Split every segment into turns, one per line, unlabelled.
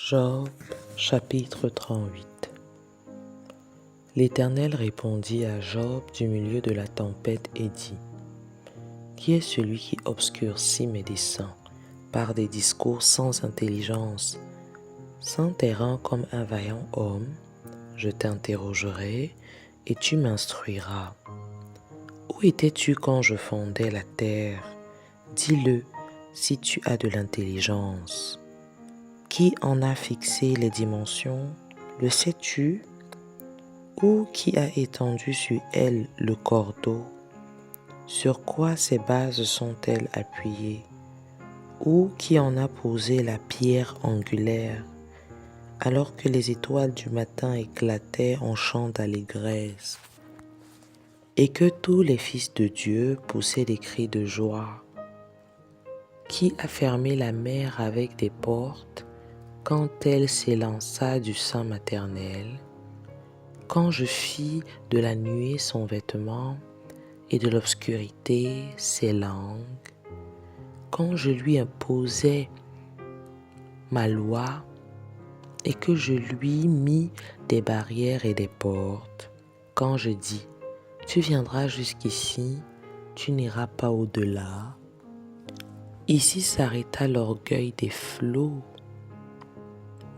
Job chapitre 38. L'Éternel répondit à Job du milieu de la tempête et dit : Qui est celui qui obscurcit mes desseins par des discours sans intelligence, s'enterrant comme un vaillant homme? Je t'interrogerai et tu m'instruiras. Où étais-tu quand je fondais la terre? Dis-le si tu as de l'intelligence. Qui en a fixé les dimensions? Le sais-tu? Ou qui a étendu sur elle le cordeau? Sur quoi ses bases sont-elles appuyées? Ou qui en a posé la pierre angulaire, alors que les étoiles du matin éclataient en chants d'allégresse, et que tous les fils de Dieu poussaient des cris de joie? Qui a fermé la mer avec des portes, quand elle s'élança du sein maternel, quand je fis de la nuée son vêtement et de l'obscurité ses langues, quand je lui imposai ma loi et que je lui mis des barrières et des portes, quand je dis : tu viendras jusqu'ici, tu n'iras pas au-delà. Ici s'arrêta l'orgueil des flots.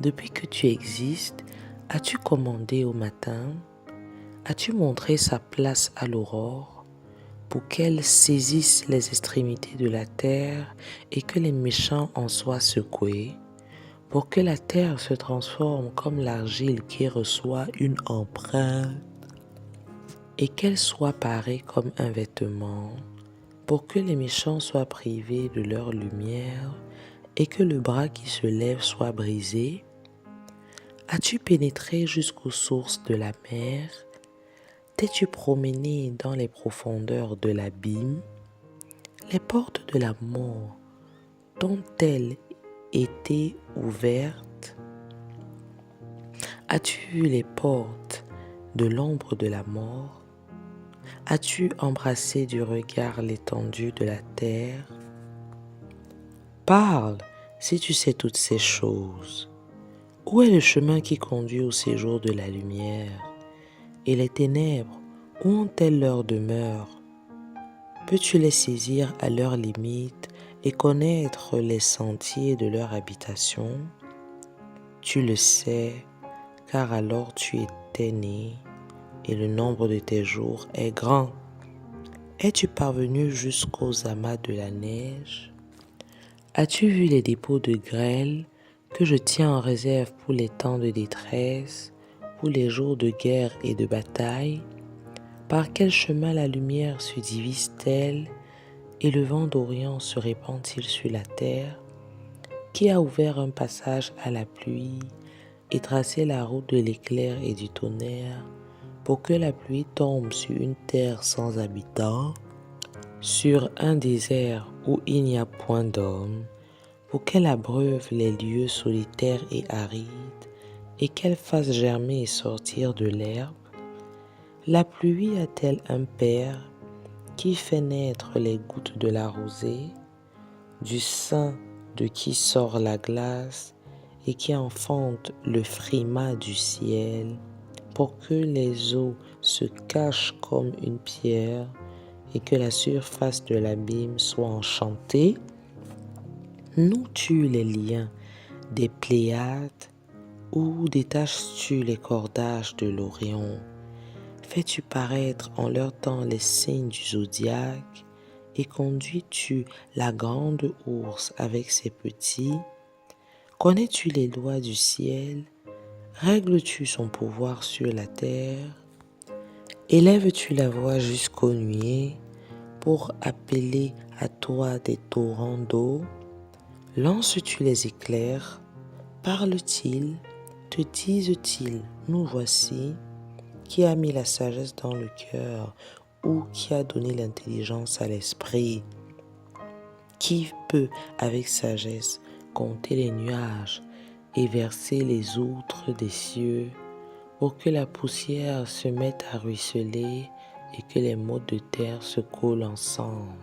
Depuis que tu existes, as-tu commandé au matin? As-tu montré sa place à l'aurore pour qu'elle saisisse les extrémités de la terre et que les méchants en soient secoués, pour que la terre se transforme comme l'argile qui reçoit une empreinte et qu'elle soit parée comme un vêtement, pour que les méchants soient privés de leur lumière et que le bras qui se lève soit brisé? As-tu pénétré jusqu'aux sources de la mer? T'es-tu promené dans les profondeurs de l'abîme? Les portes de la mort t'ont-elles été ouvertes? As-tu vu les portes de l'ombre de la mort? As-tu embrassé du regard l'étendue de la terre? Parle si tu sais toutes ces choses. Où est le chemin qui conduit au séjour de la lumière? Et les ténèbres, où ont-elles leur demeure? Peux-tu les saisir à leur limite et connaître les sentiers de leur habitation? Tu le sais, car alors tu étais né, et le nombre de tes jours est grand. Es-tu parvenu jusqu'aux amas de la neige? As-tu vu les dépôts de grêle que je tiens en réserve pour les temps de détresse, pour les jours de guerre et de bataille? Par quel chemin la lumière se divise-t-elle et le vent d'Orient se répand-il sur la terre? Qui a ouvert un passage à la pluie et tracé la route de l'éclair et du tonnerre pour que la pluie tombe sur une terre sans habitants, sur un désert où il n'y a point d'homme, pour qu'elle abreuve les lieux solitaires et arides et qu'elle fasse germer et sortir de l'herbe? La pluie a-t-elle un père qui fait naître les gouttes de la rosée, du sein de qui sort la glace et qui enfante le frimas du ciel, pour que les eaux se cachent comme une pierre et que la surface de l'abîme soit enchantée? Noues-tu les liens des Pléiades ou détaches-tu les cordages de l'Orion? Fais-tu paraître en leur temps les signes du zodiaque et conduis-tu la grande ours avec ses petits? Connais-tu les lois du ciel? Règles-tu son pouvoir sur la terre? Élèves-tu la voix jusqu'aux nuées pour appeler à toi des torrents d'eau? Lances-tu les éclairs? Parlent-ils? Te disent-ils : nous voici? Qui a mis la sagesse dans le cœur ou qui a donné l'intelligence à l'esprit? Qui peut avec sagesse compter les nuages et verser les outres des cieux pour que la poussière se mette à ruisseler et que les mottes de terre se collent ensemble?